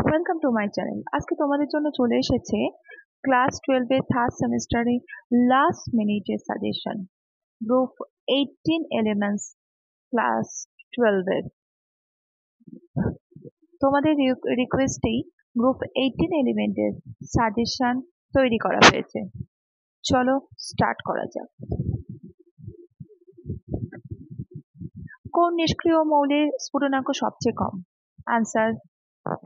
Welcome to my channel. আজকে তোমাদের জন্য চলে এসেছে ক্লাস 12 এর থার্ড সেমিস্টারে লাস্ট মিনিটের সাজেশন গ্রুপ 18 এলিমেন্টস ক্লাস 12 এর। তোমাদের রিকোয়েস্টেই গ্রুপ 18 এলিমেন্টের সাজেশন তৈরি করা হয়েছে। চলো স্টার্ট করা যাক। কোন নিষ্ক্রিয় মৌলের স্ফুটনাঙ্ক সবচেয়ে কম? Answer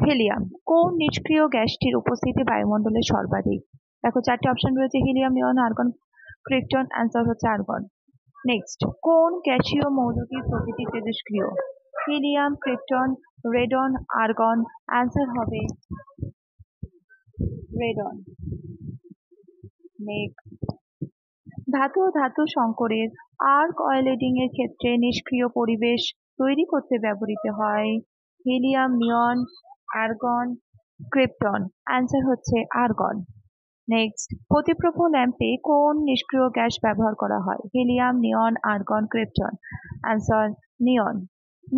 helium. কোন নিষ্ক্রিয় গ্যাসটির উপস্থিতি বায়ুমণ্ডলে সর্বাধিক? দেখো চারটি অপশন রয়েছে, helium, neon, argon, krypton. Answer হচ্ছে আর্গন। নেক্সট, কোন গ্যাসীয় মৌলটির প্রকৃতি তেজস্ক্রিয়? Helium, krypton, radon, argon. Answer হবে রেডন। নেক্সট, ধাতু ও ধাতু সংকরের আর্ক ওয়েল্ডিং এর ক্ষেত্রে নিষ্ক্রিয় পরিবেশ তৈরি করতে ব্যবহৃত হয় helium, neon, argon, krypton. Answer হচ্ছে আর্গন। নেক্সট, প্রতিপ্রভ ল্যাম্পে কোন নিষ্ক্রিয় গ্যাস ব্যবহার করা হয়? Helium, neon, argon, krypton. Answer নিয়ন।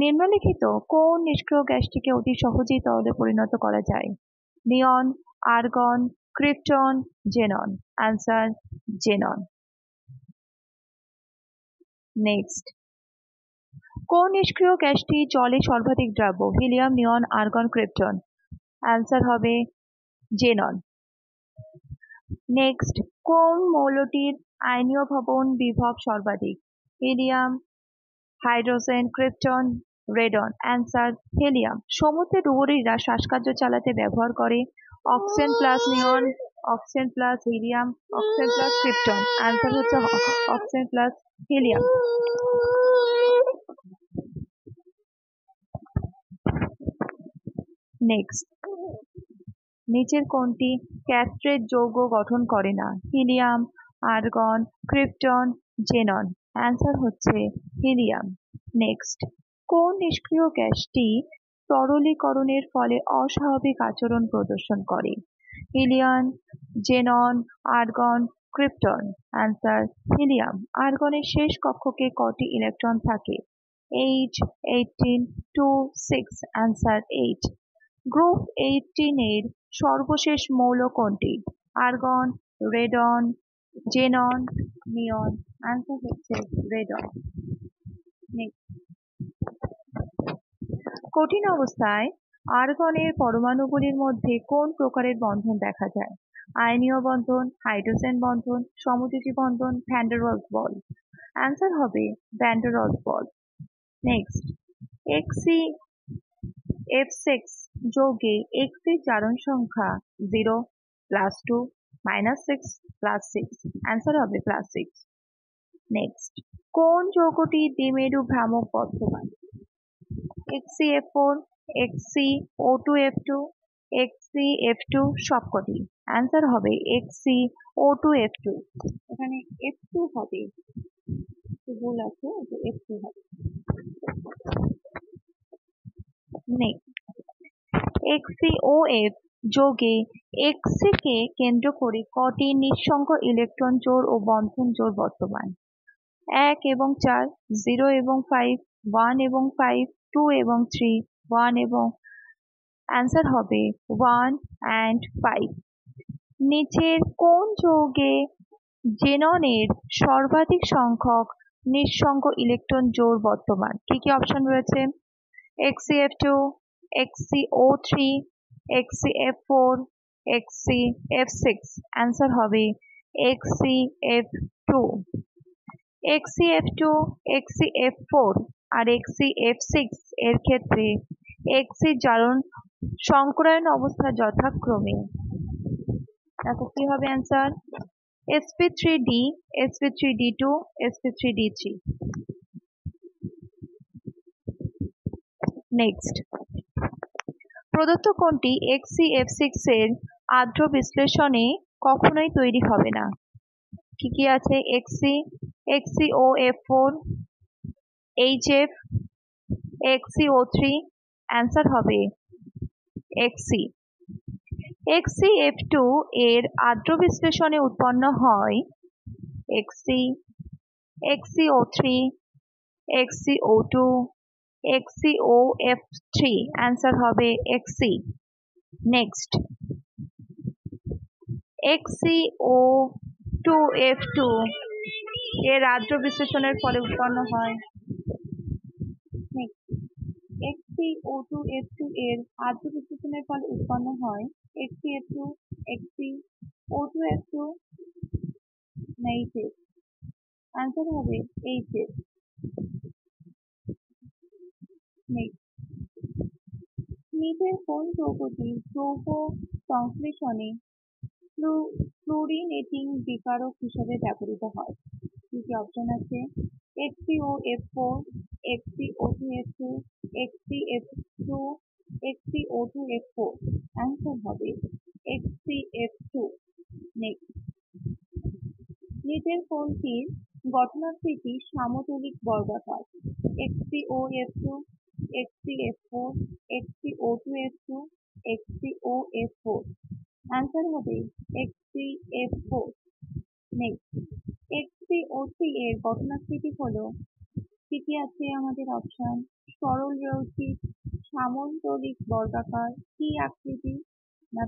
নিম্নলিখিত কোন নিষ্ক্রিয় গ্যাসটিকে অতি সহজেই তরলে পরিণত করা যায়? Neon, argon, krypton, xenon. Answer xenon. Next, কোন নিষ্ক্রিয় গ্যাসটি জলে সর্বাধিক দ্রাব্য? Helium, neon, argon, krypton. Answer হবে জেনন। নেক্সট, কোন মৌলটির আয়নীয় ভবন বিভব সর্বাধিক? Helium, hydrogen, krypton, radon. Answer helium. সমুদ্রে ডুবুরিরা শ্বাসকার্য চালাতে ব্যবহার করে oxygen plus neon, oxygen plus helium, oxygen plus krypton. Answer হচ্ছে অক্সিজেন প্লাস হিলিয়াম। নেক্সট, নিচের কোনটি ক্যাস্ট্রেট যৌগ গঠন করে না? Helium, argon, krypton, xenon. Answer হচ্ছে হিলিয়াম। নেক্সট, কোন নিষ্ক্রিয় গ্যাসটি তরলীকরণের ফলে অস্বাভাবিক আচরণ প্রদর্শন করে? Helium, xenon, argon, krypton. Answer helium. আর্গনের শেষ কক্ষকে কটি ইলেকট্রন থাকে? 8, 18, 2, 6। অ্যান্সার 8। গ্রুপ 18 এর সর্বশেষ মৌল কোনটি? আর্গন, রেডন, জেনন, নিয়ন। অ্যান্সার হচ্ছে রেডন। কঠিন অবস্থায় আর্গনের পরমাণুগুলির মধ্যে কোন প্রকারের বন্ধন দেখা যায়? আয়নীয় বন্ধন, হাইড্রোজেন বন্ধন, সমযোজী বন্ধন, ভ্যান ডার ওয়ালস বল। অ্যান্সার হবে ভ্যান ডার ওয়ালস বল। নেক্সট, HCF6 যৌগে X এর জারণ সংখ্যা 0, +2, -6, +6। অ্যান্সার হবে +6। নেক্সট, কোন যৌগটি দ্বিমেরু ভ্রামক বর্তমান? HCF4, HCO2F2, HCF2 সবকটি। অ্যান্সার হবে HCO2F2। এখানে F2 হবে, ভুল আছে, F2 হবে। নেক্সট, HCOF যোগে X কে কেন্দ্র করে কটি নিঃসঙ্গ ইলেকট্রন জোড় ও বন্ধন জোড় বর্তমান? 1 এবং 4, 0 এবং 5, 1 এবং 5, 2 এবং 3, 1 এবং। অ্যান্সার হবে 1 and 5। নিচের কোন যৌগে জেননের সর্বাধিক সংখ্যক নিঃসঙ্গ ইলেকট্রন জোড় বর্তমান? কি কি অপশন রয়েছে? HCF2, HCO3, HCF4, HCF6। Answer হবে HCF2। HCF2, HCF4 আর HCF6 এর ক্ষেত্রে X জারণ সংকরায়ন অবস্থা যথাক্রমে, দেখো কি হবে answer? sp3d, sp3d2, sp3d3। Next, প্রদত্ত কোনটি HCF6 এর আদ্র বিশ্লেষণে কখনোই তৈরি হবে না? কি কি আছে? HCOF4, HF, HCO3। অ্যান্সার হবে HC। HCF2 এর আদ্র বিশ্লেষণে উৎপন্ন হয় HC, HCO3, HCO2, HCOF3। Answer হবে HC। নেক্সট XCO2F2 এর আদ্র বিশ্লেষণের ফলে উৎপন্ন হয়। XCO2F2 এর আদ্র বিশ্লেষণের ফলে উৎপন্ন হয় XCF2, XCO2F2 না HS? আনসার হবে HS। নিচের কোন যৌগটি যৌগ সংশ্লেষণে ফ্লুরিনেটিং বিকারক হিসেবে ব্যবহৃত হয়? কি কি অপশন আছে? XCOF4, XCO2F2, XCF2, XCO2F4। Answer হবে XCF2। নেক্সট, নিচের কোনটির গঠনাকৃতি সামতলিক বর্গাকার? XCOF2, XCF4, XCO2F2, XCOF4। Answer হবে XCF4। নেক্সট, XCO3 এর গঠনাকৃতি হলো, কি কি আছে আমাদের অপশন? সরল রৈখিক, সামন্তলিক বর্গাকার, কি আকৃতি না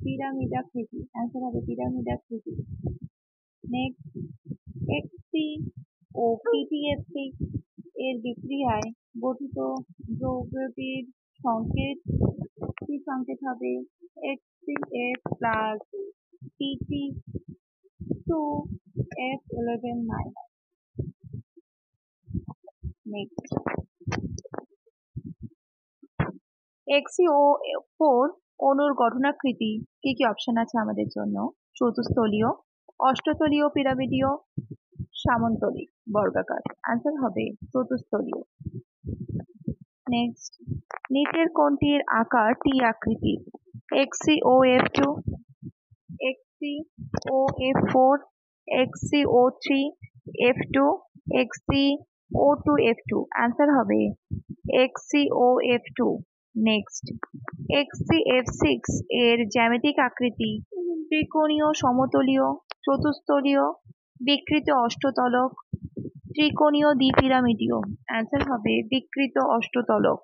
পিরামিডাকৃতি? অ্যান্সার হবে পিরামিডাকৃতি। নেক্সট, XCOPTF6 এর বিক্রিয়ায় গঠিত যৌগটির সংকেত, কি সংকেত হবে? HCF plus PT2F11-। Next, XCO4 অণুর গঠনাকৃতি, কি কি অপশন আছে আমাদের জন্য? চতুস্তলীয়, অষ্টতলীয়, পিরামিডীয়, সামন্তলিক বর্গাকার। আনসার হবে চতুস্তলীয়। নেক্সট, নিচের কোনটির আকার টি আকৃতির? XCOF2, XCOF4, XCO3F2, XCO2F2। Answer হবে XCOF2। নেক্সট, XCF6 এর জ্যামিতিক আকৃতি ত্রিকোণীয়, সমতলীয়, চতুস্তলীয়, বিকৃত অষ্টতলক, ত্রিকোণীয়, দ্বিপিরামিডীয়। অ্যান্সার হবে বিকৃত অষ্টতলক।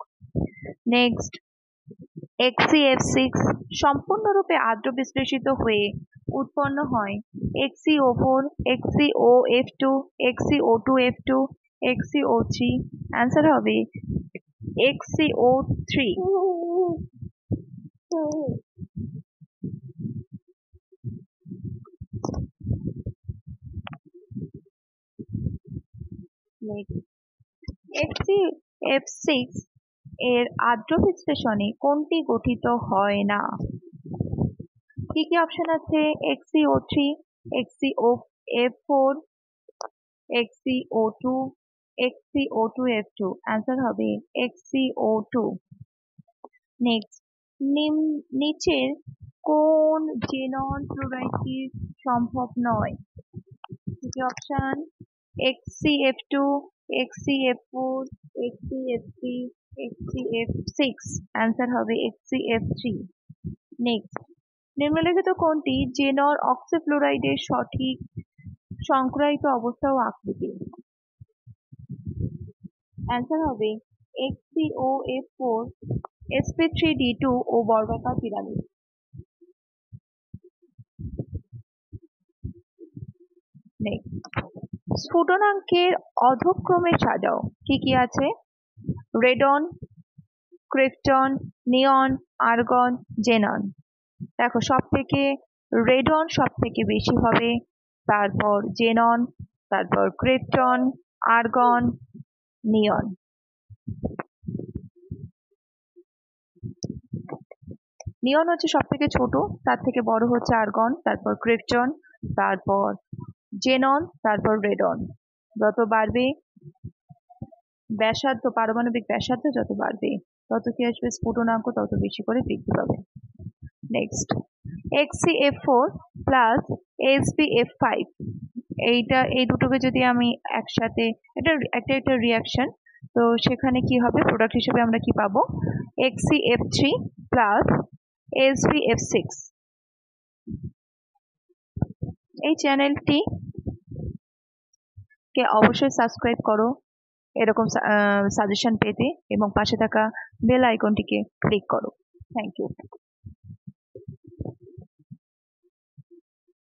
নেক্সট, XCF6 সম্পূর্ণরূপে আদ্র বিশ্লেষিত হয়ে উৎপন্ন হয় XCO4, XCOF2, XCO2F2, XCO3। Answer হবে XCO3। XCF6 এর আদ্র বিশ্লেষণে কোনটি গঠিত হয় না? কি কি অপশন আছে? XCO3, XCOF4, XCO2, XCO2F2। Answer হবে XCO2। নেক্সট, নিচের কোন জেনন ফ্লুরাইডটি সম্ভব নয়? কি কি option? XCF2, XCF4, XCF3, XCF6। Answer হবে XCF3। নেক্সট, নিম্নলিখিত কোনটি জেনর অক্সিফ্লুরাইডের সঠিক সংক্রায়িত অবস্থা ও আকৃতি? অ্যান্সার হবে XCOF4, sp3d2 ও বর্গাকার পিরামিড। নেক্সট, স্ফুটনাঙ্কের অধক্রমে সাজাও, কি কি আছে? রেডন, ক্রিপ্টন, নিয়ন, আর্গন, জেনন। দেখো, সব থেকে রেডন সব থেকে বেশি হবে, তারপর জেনন, তারপর ক্রিপ্টন, আর্গন, নিয়ন। নিয়ন হচ্ছে সব থেকে ছোট, তার থেকে বড় হচ্ছে আর্গন, তারপর ক্রিপ্টন, তারপর জেনন, তারপর রেডন। যত বাড়বে ব্যাসার্ধ, পারমাণবিক ব্যাসার্ধ যত বাড়বে তত কি আসবে? স্ফুটনাঙ্ক তত বেশি করে বৃদ্ধি পাবে। নেক্সট, XCF4 প্লাস SbF5, এই দুটোকে যদি আমি একসাথে, এটা একটা রিয়াকশন, তো সেখানে কি হবে? প্রোডাক্ট হিসেবে আমরা কি পাবো? XCF3 plus SbF6। এই চ্যানেলটি কে অবশ্যই সাবস্ক্রাইব করো এরকম সাজেশন পেতে, এবং পাশে থাকা বেল আইকনটিকে ক্লিক করো। Thank you.